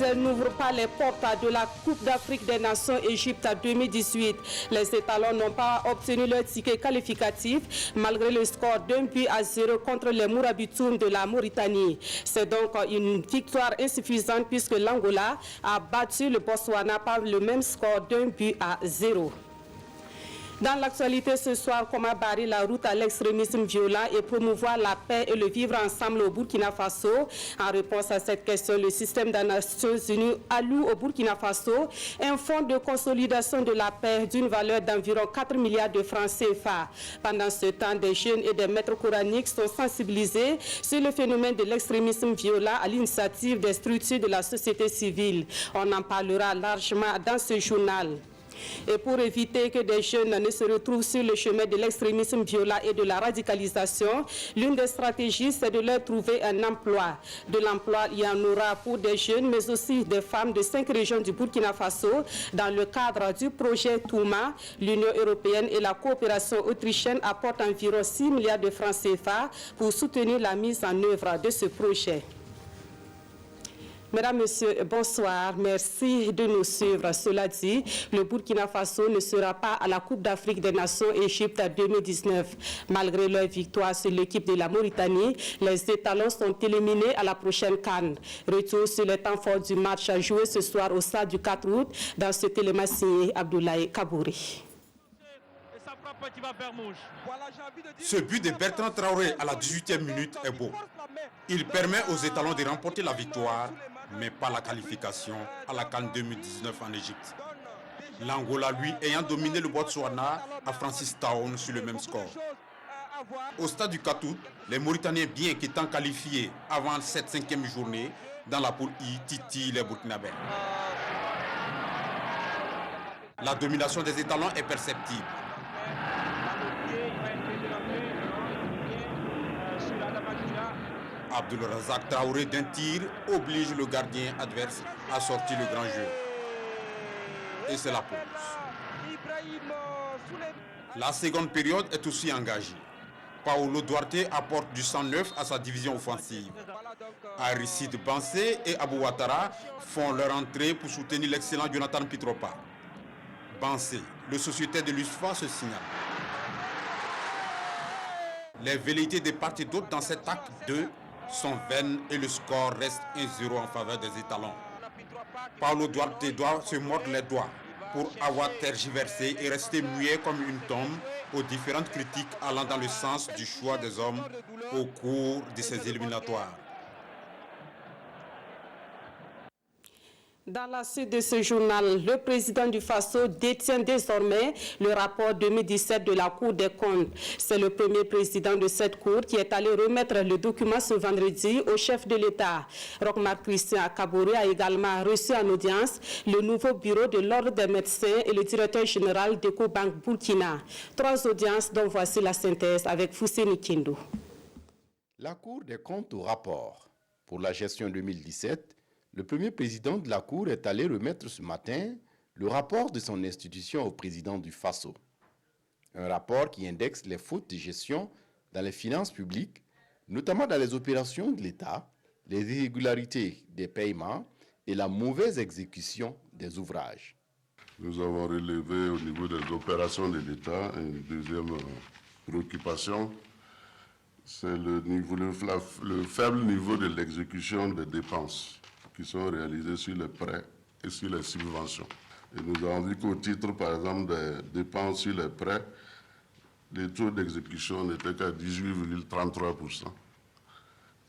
elle n'ouvre pas les portes de la Coupe d'Afrique des Nations Égypte 2018. Les étalons n'ont pas obtenu leur ticket qualificatif malgré le score d'1-0 contre les Mourabitoum de la Mauritanie. C'est donc une victoire insuffisante puisque l'Angola a battu le Botswana par le même score d'1-0. Dans l'actualité ce soir, comment barrer la route à l'extrémisme violent et promouvoir la paix et le vivre ensemble au Burkina Faso? En réponse à cette question, le système des Nations Unies alloue au Burkina Faso un fonds de consolidation de la paix d'une valeur d'environ 4 milliards de francs CFA. Pendant ce temps, des jeunes et des maîtres coraniques sont sensibilisés sur le phénomène de l'extrémisme violent à l'initiative des structures de la société civile. On en parlera largement dans ce journal. Et pour éviter que des jeunes ne se retrouvent sur le chemin de l'extrémisme violent et de la radicalisation, l'une des stratégies, c'est de leur trouver un emploi. De l'emploi, il y en aura pour des jeunes, mais aussi des femmes de 5 régions du Burkina Faso. Dans le cadre du projet Touma, l'Union européenne et la coopération autrichienne apportent environ 6 milliards de francs CFA pour soutenir la mise en œuvre de ce projet. Mesdames, Messieurs, bonsoir. Merci de nous suivre. Cela dit, le Burkina Faso ne sera pas à la Coupe d'Afrique des Nations Égypte 2019. Malgré leur victoire sur l'équipe de la Mauritanie, les étalons sont éliminés à la prochaine CAN. Retour sur les temps forts du match joué ce soir au stade du 4 août dans ce téléma signé Abdoulaye Kabouri. Ce but de Bertrand Traoré à la 18e minute est beau. Il permet aux étalons de remporter la victoire, mais pas la qualification à la CAN 2019 en Égypte. L'Angola, lui, ayant dominé le Botswana, a franchi Town sur le même score. Au stade du 4 août, les Mauritaniens, bien qu'étant qualifiés avant cette 5e journée, dans la poule I, titillent les Burkinabés. La domination des étalons est perceptible. Abdul Razak Traoré d'un tir oblige le gardien adverse à sortir le grand jeu. Et c'est la pause. La seconde période est aussi engagée. Paolo Duarte apporte du sang neuf à sa division offensive. Aristide Bansé et Abou Ouattara font leur entrée pour soutenir l'excellent Jonathan Pitropa. Bansé, le sociétaire de l'USFA, se signale. Les velléités de part et d'autre dans cet acte 2 sont vaines et le score reste 1-0 en faveur des étalons. Paolo Duarte doit se mordre les doigts pour avoir tergiversé et rester muet comme une tombe aux différentes critiques allant dans le sens du choix des hommes au cours de ces éliminatoires. Dans la suite de ce journal, le président du Faso détient désormais le rapport 2017 de la Cour des comptes. C'est le premier président de cette cour qui est allé remettre le document ce vendredi au chef de l'État. Roch-Marc Christian Kabouri a également reçu en audience le nouveau bureau de l'Ordre des médecins et le directeur général d'Ecobank Burkina. 3 audiences dont voici la synthèse avec Fousseni Kindou. La Cour des comptes au rapport pour la gestion 2017. Le premier président de la Cour est allé remettre ce matin le rapport de son institution au président du Faso. Un rapport qui indexe les fautes de gestion dans les finances publiques, notamment dans les opérations de l'État, les irrégularités des paiements et la mauvaise exécution des ouvrages. Nous avons relevé au niveau des opérations de l'État une deuxième préoccupation, c'est le faible niveau de l'exécution des dépenses qui sont réalisés sur les prêts et sur les subventions. Et nous avons vu qu'au titre, par exemple, des dépenses sur les prêts, les taux d'exécution n'étaient qu'à 18,33%.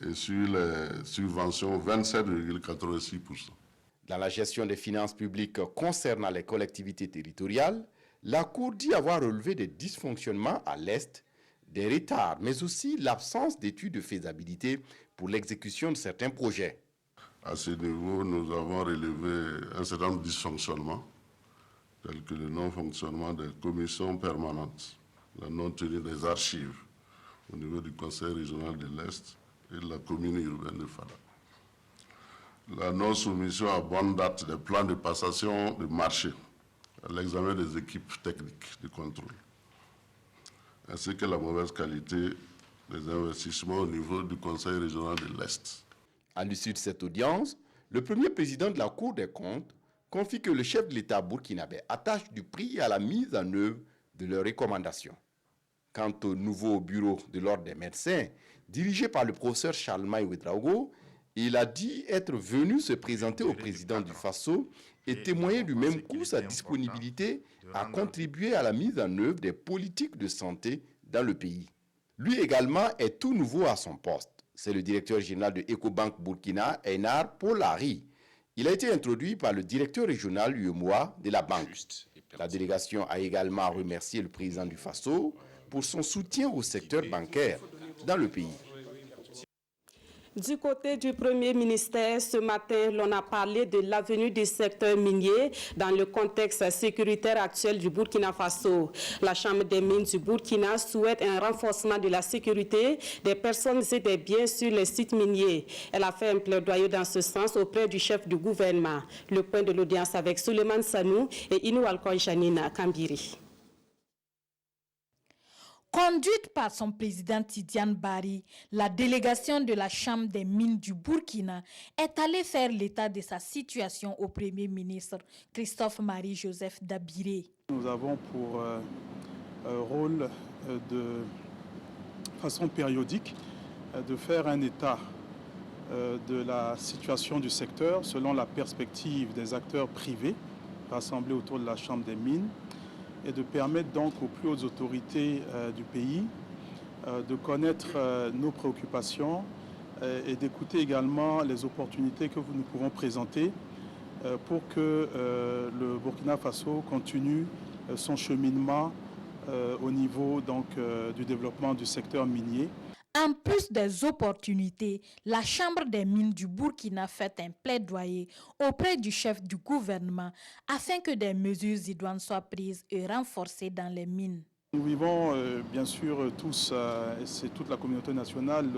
Et sur les subventions, 27,86%. Dans la gestion des finances publiques concernant les collectivités territoriales, la Cour dit avoir relevé des dysfonctionnements à l'Est, des retards, mais aussi l'absence d'études de faisabilité pour l'exécution de certains projets. À ce niveau, nous avons relevé un certain nombre de dysfonctionnements, tels que le non-fonctionnement des commissions permanentes, la non-tenue des archives au niveau du Conseil régional de l'Est et de la commune urbaine de Fada. La non-soumission à bonne date des plans de passation de marché à l'examen des équipes techniques de contrôle, ainsi que la mauvaise qualité des investissements au niveau du Conseil régional de l'Est. À l'issue de cette audience, Le premier président de la Cour des comptes confie que le chef de l'État burkinabé attache du prix à la mise en œuvre de leurs recommandations. Quant au nouveau bureau de l'ordre des médecins, dirigé par le professeur Charlemagne Ouedraogo, il a dit être venu se présenter au président du Faso et témoigner du même coup sa disponibilité à contribuer à la mise en œuvre des politiques de santé dans le pays. Lui également est tout nouveau à son poste. C'est le directeur général de Ecobank Burkina, Einar Polari. Il a été introduit par le directeur régional UEMOA de la banque. La délégation a également remercié le président du Faso pour son soutien au secteur bancaire dans le pays. Du côté du Premier ministère, ce matin, l'on a parlé de l'avenir du secteur minier dans le contexte sécuritaire actuel du Burkina Faso. La Chambre des mines du Burkina souhaite un renforcement de la sécurité des personnes et des biens sur les sites miniers. Elle a fait un plaidoyer dans ce sens auprès du chef du gouvernement. Le point de l'audience avec Souleymane Sanou et Inou Alkoy-Janina Kambiri. Conduite par son président Tidiane Bari, la délégation de la Chambre des mines du Burkina est allée faire l'état de sa situation au Premier ministre Christophe-Marie-Joseph Dabiré. Nous avons pour rôle de façon périodique de faire un état de la situation du secteur selon la perspective des acteurs privés rassemblés autour de la Chambre des mines, et de permettre donc aux plus hautes autorités du pays de connaître nos préoccupations et d'écouter également les opportunités que nous pouvons présenter pour que le Burkina Faso continue son cheminement au niveau donc, du développement du secteur minier. En plus des opportunités, la Chambre des mines du Burkina fait un plaidoyer auprès du chef du gouvernement afin que des mesures idoines soient prises et renforcées dans les mines. Nous vivons bien sûr tous, et c'est toute la communauté nationale,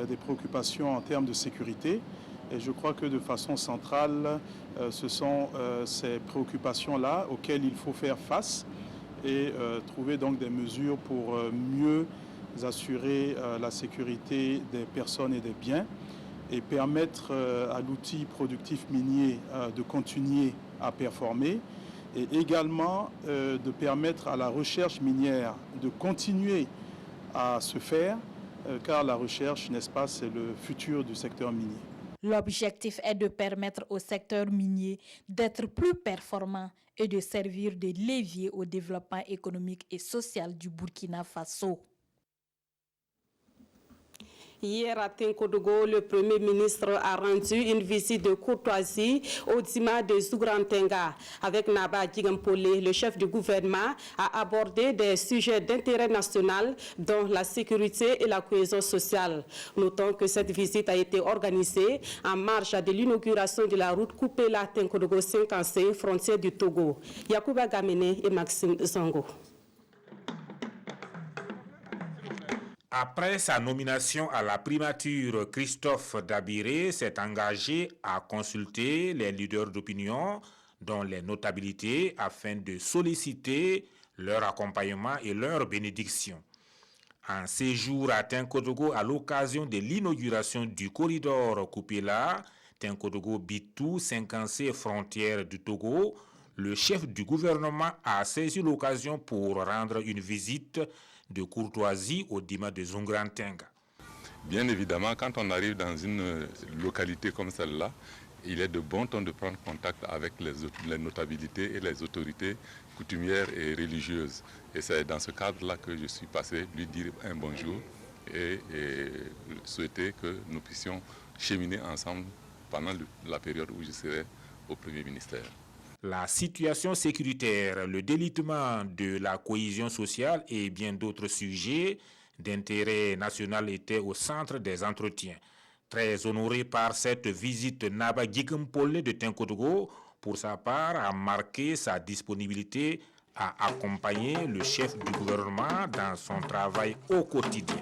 des préoccupations en termes de sécurité. Et je crois que de façon centrale, ce sont ces préoccupations-là auxquelles il faut faire face et trouver donc des mesures pour mieux assurer la sécurité des personnes et des biens et permettre à l'outil productif minier de continuer à performer et également de permettre à la recherche minière de continuer à se faire car la recherche, n'est-ce pas, c'est le futur du secteur minier. L'objectif est de permettre au secteur minier d'être plus performant et de servir de levier au développement économique et social du Burkina Faso. Hier à Tenkodogo, le Premier ministre a rendu une visite de courtoisie au Dima de Zougrantenga. Avec Naba Djigampolé, le chef du gouvernement a abordé des sujets d'intérêt national, dont la sécurité et la cohésion sociale. Notons que cette visite a été organisée en marge de l'inauguration de la route Coupéla-Tenkodogo-Cinquancé, frontière du Togo. Yacouba Gamene et Maxime Zongo. Après sa nomination à la primature, Christophe Dabiré s'est engagé à consulter les leaders d'opinion, dont les notabilités, afin de solliciter leur accompagnement et leur bénédiction. En séjour à Tenkodogo à l'occasion de l'inauguration du corridor Coupéla, Tenkodogo-Bitou, Cinquancé, frontière du Togo, le chef du gouvernement a saisi l'occasion pour rendre une visite de courtoisie au Dima de Zougrantenga. Bien évidemment, quand on arrive dans une localité comme celle-là, il est de bon ton de prendre contact avec les notabilités et les autorités coutumières et religieuses. Et c'est dans ce cadre-là que je suis passé lui dire un bonjour et souhaiter que nous puissions cheminer ensemble pendant la période où je serai au Premier ministère. La situation sécuritaire, le délitement de la cohésion sociale et bien d'autres sujets d'intérêt national étaient au centre des entretiens. Très honoré par cette visite, Naba Djigampolé de Tenkodogo, pour sa part, a marqué sa disponibilité à accompagner le chef du gouvernement dans son travail au quotidien.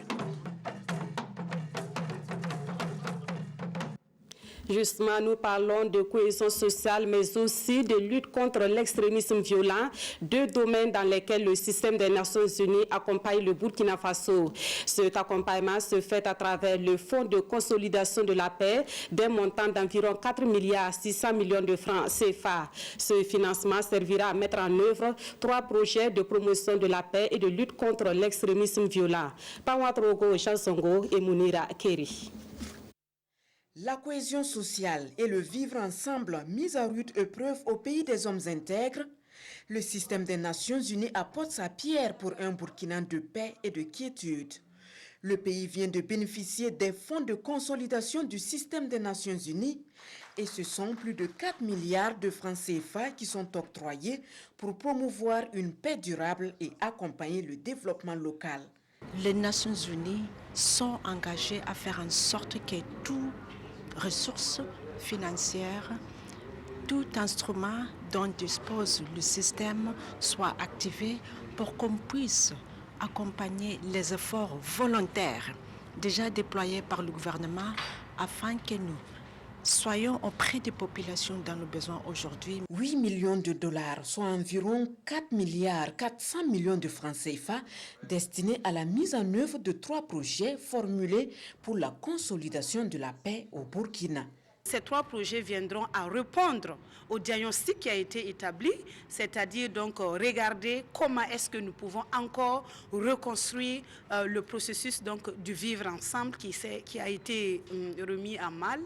Justement, nous parlons de cohésion sociale, mais aussi de lutte contre l'extrémisme violent, deux domaines dans lesquels le système des Nations Unies accompagne le Burkina Faso. Cet accompagnement se fait à travers le Fonds de consolidation de la paix, d'un montant d'environ 4,6 milliards de francs CFA. Ce financement servira à mettre en œuvre 3 projets de promotion de la paix et de lutte contre l'extrémisme violent. Pawatrogo Chansongo et Mounira Keri. La cohésion sociale et le vivre ensemble mis à rude épreuve au pays des hommes intègres, le système des Nations Unies apporte sa pierre pour un Burkina de paix et de quiétude. Le pays vient de bénéficier des fonds de consolidation du système des Nations Unies et ce sont plus de 4 milliards de francs CFA qui sont octroyés pour promouvoir une paix durable et accompagner le développement local. Les Nations Unies sont engagées à faire en sorte que tout ressources financières, tout instrument dont dispose le système soit activé pour qu'on puisse accompagner les efforts volontaires déjà déployés par le gouvernement afin que nous soyons auprès des populations dans le besoin aujourd'hui. 8 millions de dollars, soit environ 4 milliards 400 millions de francs CFA destinés à la mise en œuvre de 3 projets formulés pour la consolidation de la paix au Burkina. Ces 3 projets viendront à répondre au diagnostic qui a été établi, c'est-à-dire donc regarder comment est-ce que nous pouvons encore reconstruire le processus donc du vivre ensemble qui a été remis à mal.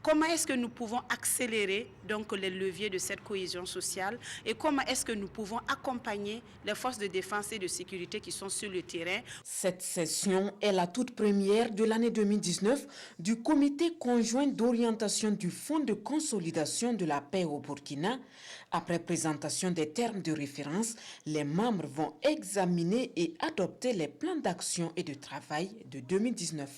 Comment est-ce que nous pouvons accélérer donc les leviers de cette cohésion sociale et comment est-ce que nous pouvons accompagner les forces de défense et de sécurité qui sont sur le terrain. Cette session est la toute première de l'année 2019 du comité conjoint d'orientation du Fonds de consolidation de la paix au Burkina. Après présentation des termes de référence, les membres vont examiner et adopter les plans d'action et de travail de 2019.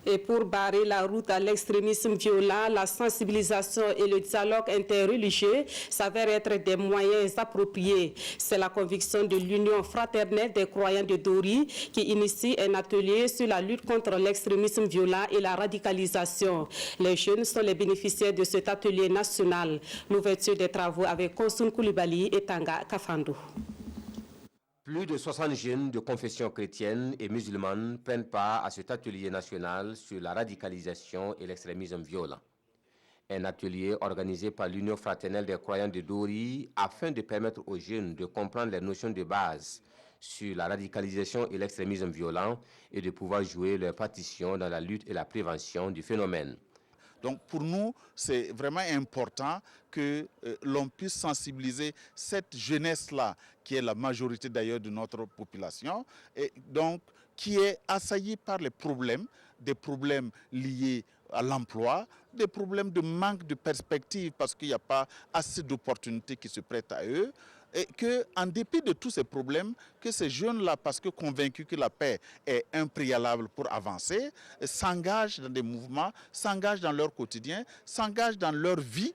Et pour barrer la route à l'extrémisme violent, la sensibilisation et le dialogue interreligieux s'avèrent être des moyens appropriés. C'est la conviction de l'Union fraternelle des croyants de Dori qui initie un atelier sur la lutte contre l'extrémisme violent et la radicalisation. Les jeunes sont les bénéficiaires de cet atelier national. L'ouverture des travaux avec Konsun Koulibaly et Tanga Kafando. Plus de 60 jeunes de confession chrétienne et musulmane prennent part à cet atelier national sur la radicalisation et l'extrémisme violent. Un atelier organisé par l'Union fraternelle des croyants de Dori afin de permettre aux jeunes de comprendre les notions de base sur la radicalisation et l'extrémisme violent et de pouvoir jouer leur partition dans la lutte et la prévention du phénomène. Donc pour nous, c'est vraiment important que l'on puisse sensibiliser cette jeunesse-là, qui est la majorité d'ailleurs de notre population, et donc qui est assaillie par les problèmes, des problèmes liés à l'emploi, des problèmes de manque de perspective parce qu'il n'y a pas assez d'opportunités qui se prêtent à eux. Et qu'en dépit de tous ces problèmes, que ces jeunes-là, parce que convaincus que la paix est un préalable pour avancer, s'engagent dans des mouvements, s'engagent dans leur quotidien, s'engagent dans leur vie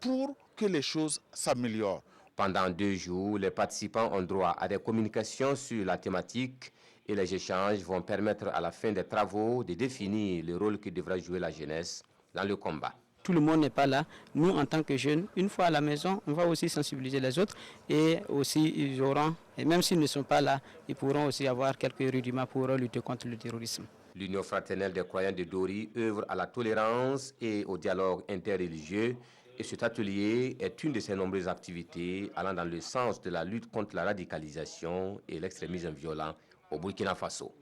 pour que les choses s'améliorent. Pendant 2 jours, les participants ont droit à des communications sur la thématique et les échanges vont permettre à la fin des travaux de définir le rôle que devra jouer la jeunesse dans le combat. Tout le monde n'est pas là. Nous, en tant que jeunes, une fois à la maison, on va aussi sensibiliser les autres et aussi ils auront, et même s'ils ne sont pas là, ils pourront aussi avoir quelques rudiments pour lutter contre le terrorisme. L'Union fraternelle des croyants de Dori œuvre à la tolérance et au dialogue interreligieux et cet atelier est une de ses nombreuses activités allant dans le sens de la lutte contre la radicalisation et l'extrémisme violent au Burkina Faso.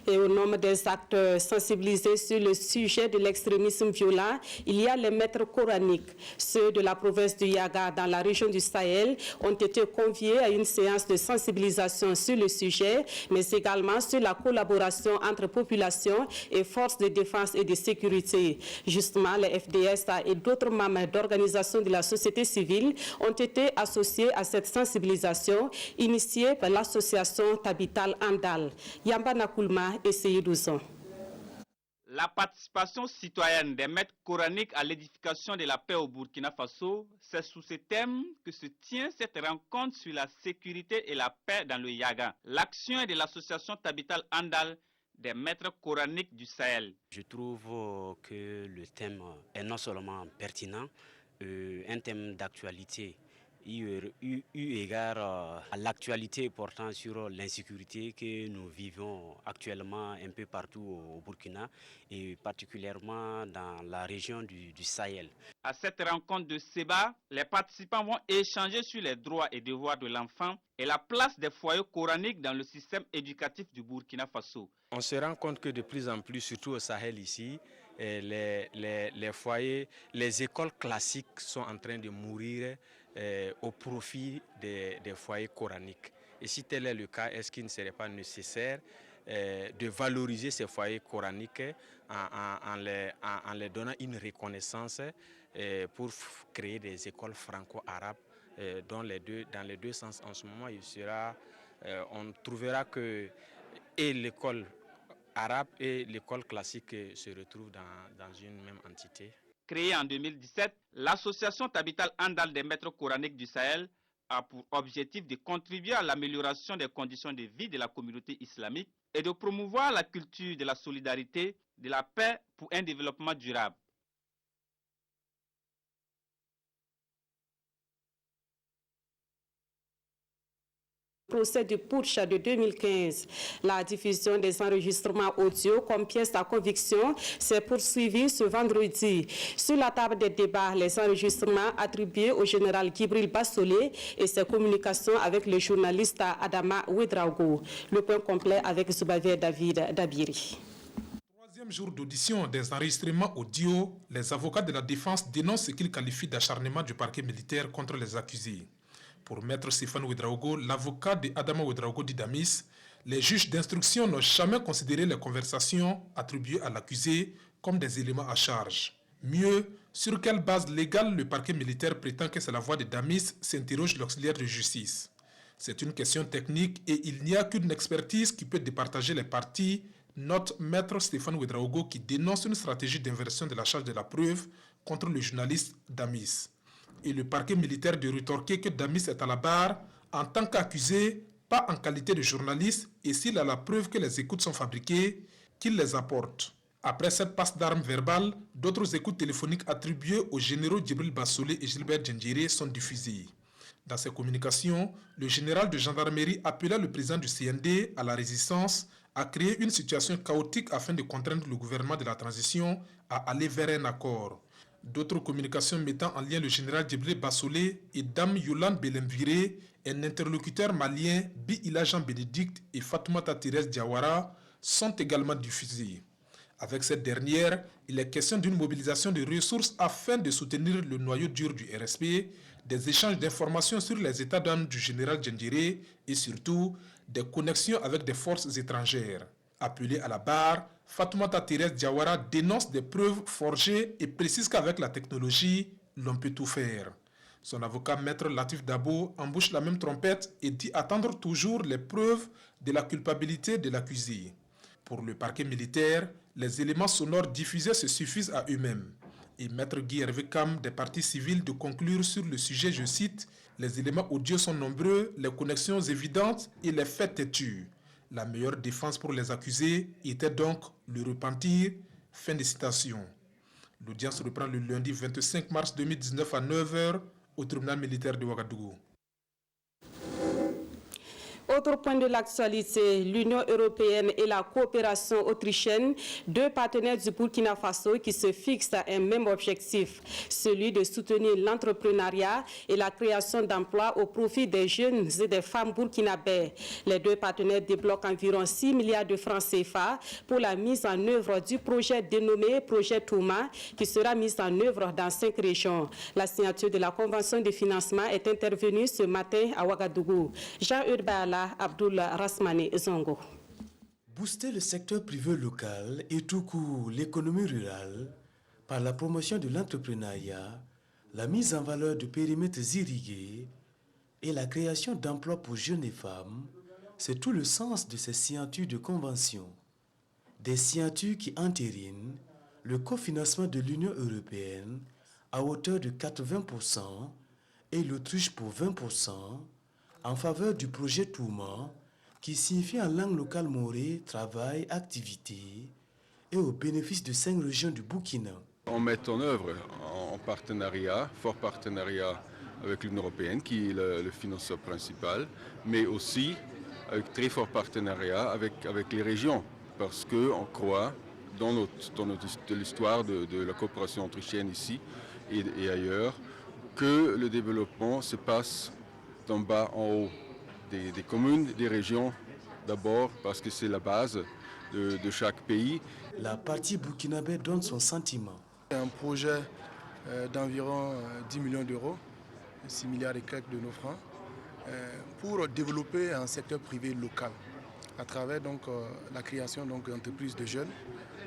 Et au nom des acteurs sensibilisés sur le sujet de l'extrémisme violent, il y a les maîtres coraniques. Ceux de la province du Yaga dans la région du Sahel ont été conviés à une séance de sensibilisation sur le sujet, mais également sur la collaboration entre population et forces de défense et de sécurité. Justement, les FDS et d'autres membres d'organisations de la société civile ont été associés à cette sensibilisation initiée par l'association Tabital Andal. Yamba Nakulma et Seydouson. La participation citoyenne des maîtres coraniques à l'édification de la paix au Burkina Faso, c'est sous ce thème que se tient cette rencontre sur la sécurité et la paix dans le Yaga. L'action de l'association Tabital Andal des maîtres coraniques du Sahel. Je trouve que le thème est non seulement pertinent, un thème d'actualité, eu égard à l'actualité portant sur l'insécurité que nous vivons actuellement un peu partout au Burkina et particulièrement dans la région du Sahel. À cette rencontre de Seba, les participants vont échanger sur les droits et devoirs de l'enfant et la place des foyers coraniques dans le système éducatif du Burkina Faso. On se rend compte que de plus en plus, surtout au Sahel ici, les foyers, les écoles classiques sont en train de mourir au profit des foyers coraniques. Et si tel est le cas, est-ce qu'il ne serait pas nécessaire de valoriser ces foyers coraniques en les donnant une reconnaissance pour créer des écoles franco-arabes dans les deux sens. En ce moment, on trouvera que et l'école arabe et l'école classique se retrouvent dans une même entité. Créée en 2017, l'association Tabital Andal des maîtres coraniques du Sahel a pour objectif de contribuer à l'amélioration des conditions de vie de la communauté islamique et de promouvoir la culture de la solidarité, de la paix pour un développement durable. Procès de Putsch de 2015. La diffusion des enregistrements audio comme pièce à conviction s'est poursuivie ce vendredi. Sur la table des débats, les enregistrements attribués au général Djibril Bassolé et ses communications avec le journaliste Adama Ouedraogo. Le point complet avec Zubavier David Dabiri. Troisième jour d'audition des enregistrements audio, les avocats de la défense dénoncent ce qu'ils qualifient d'acharnement du parquet militaire contre les accusés. Pour Maître Stéphane Ouedraogo, l'avocat de Adama Ouedraogo d'Idamis, les juges d'instruction n'ont jamais considéré les conversations attribuées à l'accusé comme des éléments à charge. Mieux, sur quelle base légale le parquet militaire prétend que c'est la voix de Damis, s'interroge l'auxiliaire de justice. C'est une question technique et il n'y a qu'une expertise qui peut départager les parties, note Maître Stéphane Ouedraogo qui dénonce une stratégie d'inversion de la charge de la preuve contre le journaliste Damis. Et le parquet militaire de rétorquer que Damis est à la barre en tant qu'accusé, pas en qualité de journaliste, et s'il a la preuve que les écoutes sont fabriquées, qu'il les apporte. Après cette passe d'armes verbale, d'autres écoutes téléphoniques attribuées aux généraux Djibril Bassolé et Gilbert Djendjéré sont diffusées. Dans ses communications, le général de gendarmerie appela le président du CND à la résistance, à créer une situation chaotique afin de contraindre le gouvernement de la transition à aller vers un accord. D'autres communications mettant en lien le général Djibril Bassolé et Dame Yolande Belemviré, un interlocuteur malien, Bi-Ila Jean-Bénédicte et Fatoumata Thérèse Diawara sont également diffusées. Avec cette dernière, il est question d'une mobilisation de ressources afin de soutenir le noyau dur du RSP, des échanges d'informations sur les états d'âme du général Djendjéré et surtout des connexions avec des forces étrangères. Appelée à la barre, Fatoumata Thérèse Diawara dénonce des preuves forgées et précise qu'avec la technologie, l'on peut tout faire. Son avocat Maître Latif Dabo embouche la même trompette et dit attendre toujours les preuves de la culpabilité de l'accusé. Pour le parquet militaire, les éléments sonores diffusés se suffisent à eux-mêmes. Et Maître Guy Hervé Cam des parties civiles de conclure sur le sujet, je cite, « Les éléments audio sont nombreux, les connexions évidentes et les faits têtus. La meilleure défense pour les accusés était donc le repentir. » Fin de citation. L'audience reprend le lundi 25 mars 2019 à 9h au tribunal militaire de Ouagadougou. Autre point de l'actualité, l'Union européenne et la coopération autrichienne, deux partenaires du Burkina Faso qui se fixent un même objectif, celui de soutenir l'entrepreneuriat et la création d'emplois au profit des jeunes et des femmes burkinabais. Les deux partenaires débloquent environ 6 milliards de francs CFA pour la mise en œuvre du projet dénommé Projet Touma, qui sera mis en œuvre dans 5 régions. La signature de la convention de financement est intervenue ce matin à Ouagadougou. Jean-Eudes Bala, Abdoul Rasmane Zongo. Booster le secteur privé local et tout court l'économie rurale par la promotion de l'entrepreneuriat, la mise en valeur de périmètres irrigués et la création d'emplois pour jeunes et femmes, c'est tout le sens de ces signatures de convention. Des signatures qui entérinent le cofinancement de l'Union européenne à hauteur de 80% et l'Autriche pour 20%, en faveur du projet Touma, qui signifie en langue locale morée travail, activité, et au bénéfice de 5 régions du Burkina. On met en œuvre en partenariat, fort partenariat avec l'Union européenne qui est le financeur principal, mais aussi avec très fort partenariat avec les régions, parce qu'on croit dans l'histoire de la coopération autrichienne ici et ailleurs, que le développement se passe d'en bas en haut, des communes, des régions d'abord, parce que c'est la base de chaque pays. La partie burkinabé donne son sentiment. Un projet d'environ 10 millions d'euros, 6 milliards et quelques de nos francs, pour développer un secteur privé local, à travers donc, la création d'entreprises de jeunes,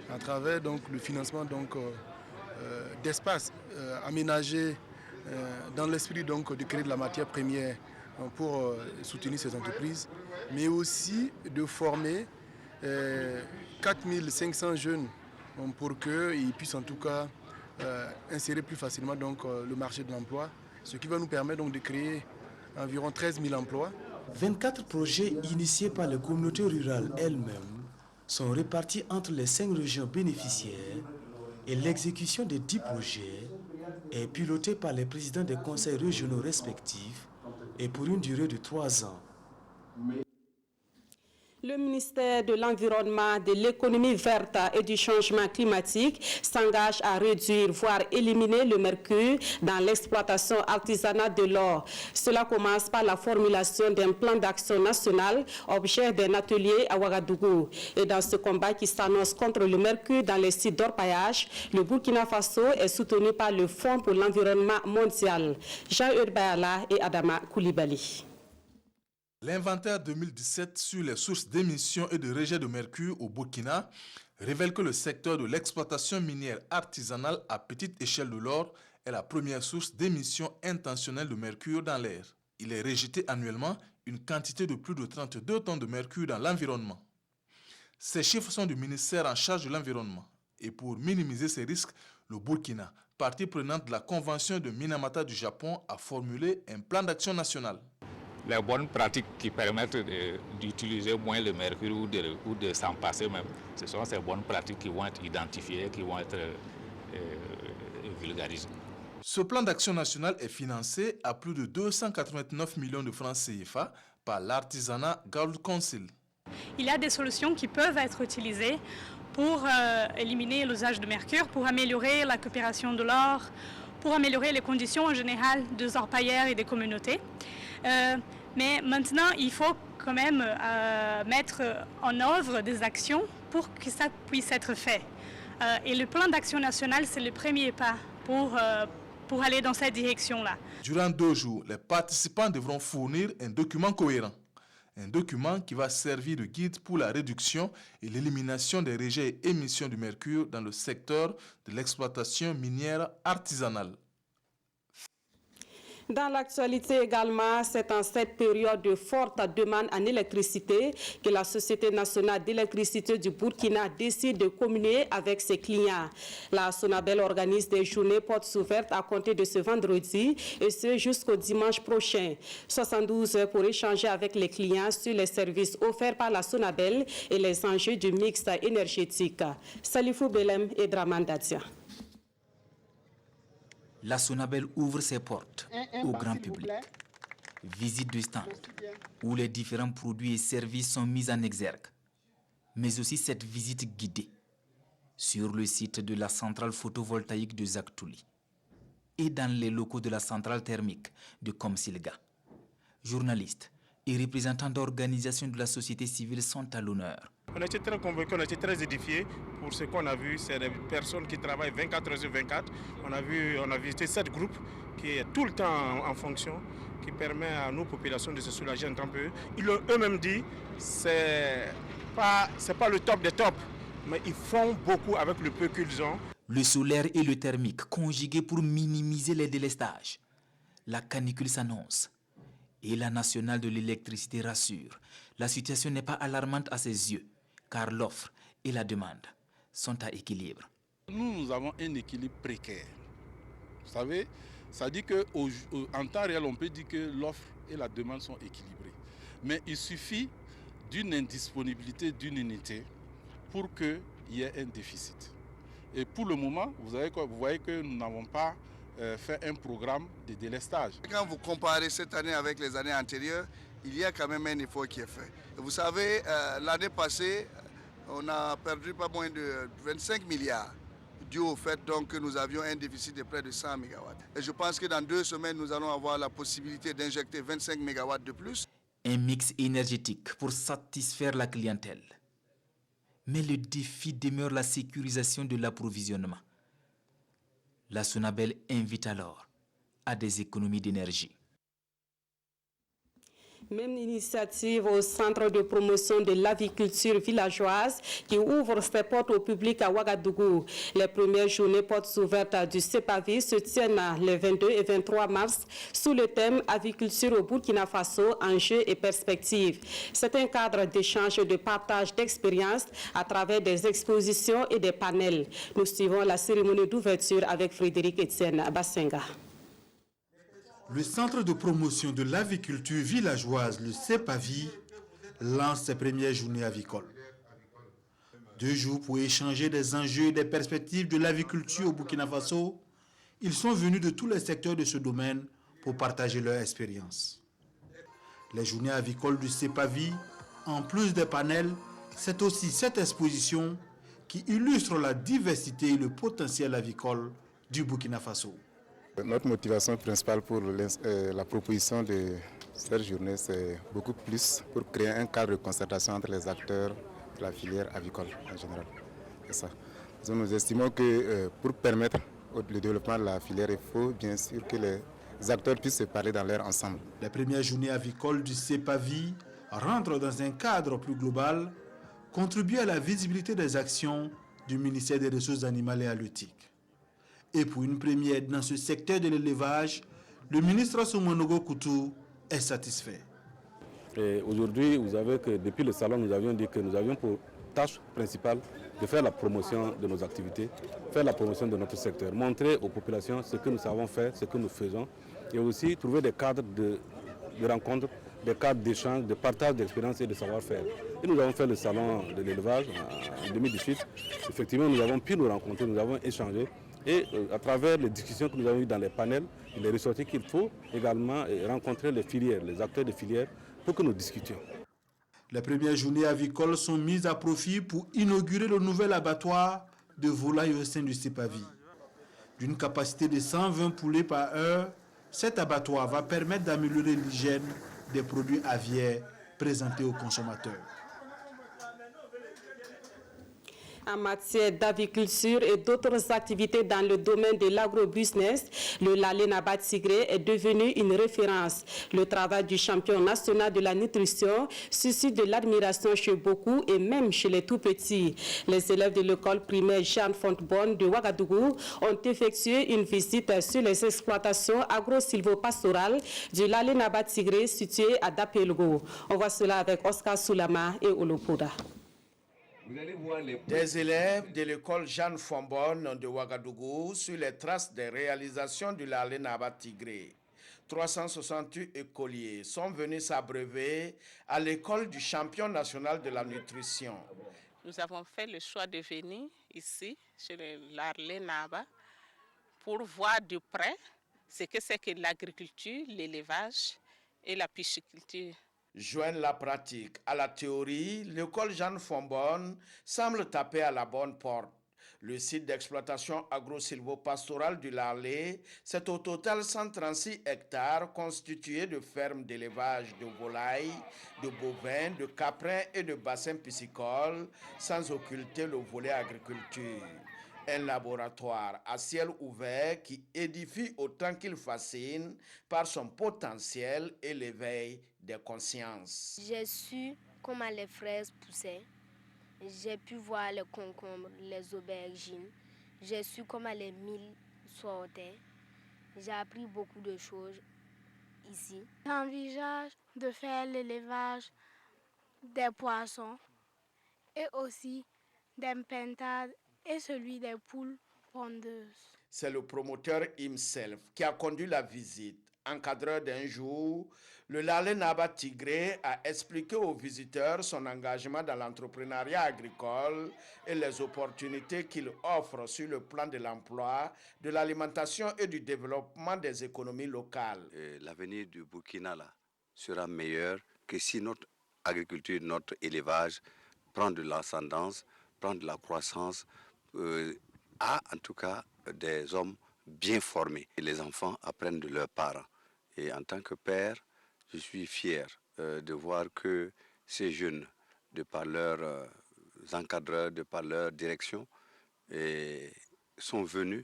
à travers donc, le financement d'espaces aménagés dans l'esprit de créer de la matière première pour soutenir ces entreprises, mais aussi de former 4500 jeunes pour qu'ils puissent en tout cas insérer plus facilement le marché de l'emploi, ce qui va nous permettre de créer environ 13 000 emplois. 24 projets initiés par les communautés rurales elles-mêmes sont répartis entre les 5 régions bénéficiaires et l'exécution des 10 projets est pilotée par les présidents des conseils régionaux respectifs et pour une durée de 3 ans. Le ministère de l'Environnement, de l'économie verte et du changement climatique s'engage à réduire, voire éliminer le mercure dans l'exploitation artisanale de l'or. Cela commence par la formulation d'un plan d'action national, objet d'un atelier à Ouagadougou. Et dans ce combat qui s'annonce contre le mercure dans les sites d'orpaillage, le Burkina Faso est soutenu par le Fonds pour l'environnement mondial. Jean-Eudes Bayala et Adama Koulibaly. L'inventaire 2017 sur les sources d'émissions et de rejet de mercure au Burkina révèle que le secteur de l'exploitation minière artisanale à petite échelle de l'or est la première source d'émissions intentionnelles de mercure dans l'air. Il est rejeté annuellement une quantité de plus de 32 tonnes de mercure dans l'environnement. Ces chiffres sont du ministère en charge de l'environnement. Et pour minimiser ces risques, le Burkina, partie prenante de la Convention de Minamata du Japon, a formulé un plan d'action national. Les bonnes pratiques qui permettent d'utiliser moins le mercure ou de s'en passer même, ce sont ces bonnes pratiques qui vont être identifiées, qui vont être vulgarisées. Ce plan d'action national est financé à plus de 289 millions de francs CFA par l'Artisanat Gold Council. Il y a des solutions qui peuvent être utilisées pour éliminer l'usage de mercure, pour améliorer la coopération de l'or, pour améliorer les conditions en général des orpailleurs et des communautés. Mais maintenant, il faut quand même mettre en œuvre des actions pour que ça puisse être fait. Et le plan d'action national, c'est le premier pas pour aller dans cette direction-là. Durant 2 jours, les participants devront fournir un document cohérent. Un document qui va servir de guide pour la réduction et l'élimination des rejets et émissions de mercure dans le secteur de l'exploitation minière artisanale. Dans l'actualité également, c'est en cette période de forte demande en électricité que la Société nationale d'électricité du Burkina décide de communier avec ses clients. La Sonabel organise des journées portes ouvertes à compter de ce vendredi et ce jusqu'au dimanche prochain. 72 heures pour échanger avec les clients sur les services offerts par la Sonabel et les enjeux du mix énergétique. Salifou Belem et Draman Dadia. La Sonabel ouvre ses portes au grand public. Visite de stand où les différents produits et services sont mis en exergue. Mais aussi cette visite guidée sur le site de la centrale photovoltaïque de Zaktouli et dans les locaux de la centrale thermique de Komsilga. Journalistes et représentants d'organisations de la société civile sont à l'honneur. On était très convaincus, on était très édifiés pour ce qu'on a vu. C'est des personnes qui travaillent 24 heures sur 24. On a visité 7 groupes qui est tout le temps en fonction, qui permet à nos populations de se soulager un peu. Ils l'ont eux-mêmes dit, c'est pas le top des tops, mais ils font beaucoup avec le peu qu'ils ont. Le solaire et le thermique conjugués pour minimiser les délestages. La canicule s'annonce. Et la nationale de l'électricité rassure. La situation n'est pas alarmante à ses yeux, car l'offre et la demande sont à équilibre. Nous avons un équilibre précaire. Vous savez, ça dit qu'en temps réel, on peut dire que l'offre et la demande sont équilibrées. Mais il suffit d'une indisponibilité d'une unité pour qu'il y ait un déficit. Et pour le moment, vous voyez que nous n'avons pas fait un programme de délestage. Quand vous comparez cette année avec les années antérieures, il y a quand même un effort qui est fait. Et vous savez, l'année passée, on a perdu pas moins de 25 milliards dû au fait donc, que nous avions un déficit de près de 100 MW. Et je pense que dans 2 semaines, nous allons avoir la possibilité d'injecter 25 MW de plus. Un mix énergétique pour satisfaire la clientèle. Mais le défi demeure la sécurisation de l'approvisionnement. La Sonabel invite alors à des économies d'énergie. Même initiative au Centre de promotion de l'aviculture villageoise qui ouvre ses portes au public à Ouagadougou. Les premières journées portes ouvertes du CEPAVI se tiennent les 22 et 23 mars sous le thème Aviculture au Burkina Faso, enjeux et perspectives. C'est un cadre d'échange et de partage d'expériences à travers des expositions et des panels. Nous suivons la cérémonie d'ouverture avec Frédéric Etienne Bassenga. Le Centre de promotion de l'aviculture villageoise, le CEPAVI, lance ses premières journées avicoles. 2 jours pour échanger des enjeux et des perspectives de l'aviculture au Burkina Faso. Ils sont venus de tous les secteurs de ce domaine pour partager leur expérience. Les journées avicoles du CEPAVI, en plus des panels, c'est aussi cette exposition qui illustre la diversité et le potentiel avicole du Burkina Faso. Notre motivation principale pour la proposition de cette journée, c'est beaucoup plus pour créer un cadre de concertation entre les acteurs de la filière avicole en général. C'est ça. Nous estimons que pour permettre le développement de la filière, il faut bien sûr que les acteurs puissent se parler dans leur ensemble. Les premières journées avicoles du CEPAVI rentrent dans un cadre plus global, contribuent à la visibilité des actions du ministère des Ressources animales et halieutiques. Et pour une première dans ce secteur de l'élevage, le ministre Soumonogo Koutou est satisfait. Aujourd'hui, vous savez que depuis le salon, nous avions dit que nous avions pour tâche principale de faire la promotion de nos activités, faire la promotion de notre secteur, montrer aux populations ce que nous savons faire, ce que nous faisons, et aussi trouver des cadres de rencontres, des cadres d'échange, de partage d'expériences et de savoir-faire. Et nous avons fait le salon de l'élevage en 2018. Effectivement, nous avons pu nous rencontrer, nous avons échangé. Et à travers les discussions que nous avons eues dans les panels, il est ressorti qu'il faut également rencontrer les filières, les acteurs de filières, pour que nous discutions. Les premières journées avicoles sont mises à profit pour inaugurer le nouvel abattoir de volailles au sein du CEPAVI. D'une capacité de 120 poulets par heure, cet abattoir va permettre d'améliorer l'hygiène des produits aviaires présentés aux consommateurs. En matière d'aviculture et d'autres activités dans le domaine de l'agrobusiness, le Lalé Nabat Tigré est devenu une référence. Le travail du champion national de la nutrition suscite de l'admiration chez beaucoup et même chez les tout-petits. Les élèves de l'école primaire Jeanne Fontbonne de Ouagadougou ont effectué une visite sur les exploitations agro-silvopastorales du Lalé Nabat Tigré situé à Dapelgo. On voit cela avec Oscar Soulama et Olopoda. Des élèves de l'école Jeanne Fontbonne de Ouagadougou sur les traces des réalisations du Lalé Nabat Tigré. 368 écoliers sont venus s'abreuver à l'école du champion national de la nutrition. Nous avons fait le choix de venir ici, chez le Lalé Nabat, pour voir de près ce que c'est que l'agriculture, l'élevage et la pisciculture. Joindre la pratique à la théorie, l'école Jeanne Fontbonne semble taper à la bonne porte. Le site d'exploitation agro-silvopastorale du Lalé, c'est au total 136 hectares constitués de fermes d'élevage de volailles, de bovins, de caprins et de bassins piscicoles, sans occulter le volet agriculture. Un laboratoire à ciel ouvert qui édifie autant qu'il fascine par son potentiel et l'éveil des consciences. J'ai su comment les fraises poussaient. J'ai pu voir les concombres, les aubergines. J'ai su comment les milles sortaient. J'ai appris beaucoup de choses ici. J'envisage de faire l'élevage des poissons et aussi des pentades et celui des poules pondeuses. C'est le promoteur himself qui a conduit la visite. encadreur d'un jour, le Lalé Naba Tigré a expliqué aux visiteurs son engagement dans l'entrepreneuriat agricole et les opportunités qu'il offre sur le plan de l'emploi, de l'alimentation et du développement des économies locales. L'avenir du Burkina là, sera meilleur que si notre agriculture, notre élevage prend de l'ascendance, prend de la croissance, a en tout cas des hommes bien formés. Et les enfants apprennent de leurs parents. Et en tant que père, je suis fier de voir que ces jeunes, de par leurs encadreurs, de par leur direction, sont venus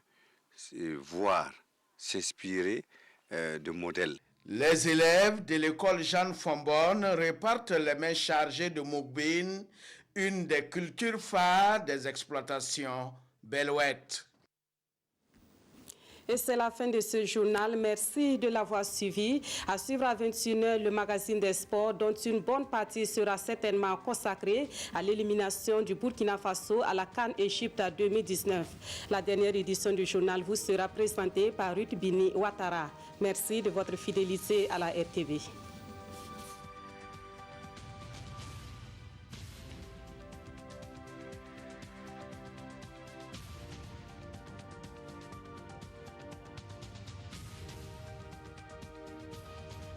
voir, s'inspirer de modèles. Les élèves de l'école Jeanne Fombonne repartent les mains chargées de Moukbine, une des cultures phares des exploitations Belouette. Et c'est la fin de ce journal. Merci de l'avoir suivi. À suivre à 21h le magazine des sports, dont une bonne partie sera certainement consacrée à l'élimination du Burkina Faso à la CAN Égypte 2019. La dernière édition du journal vous sera présentée par Ruth Bini Ouattara. Merci de votre fidélité à la RTV.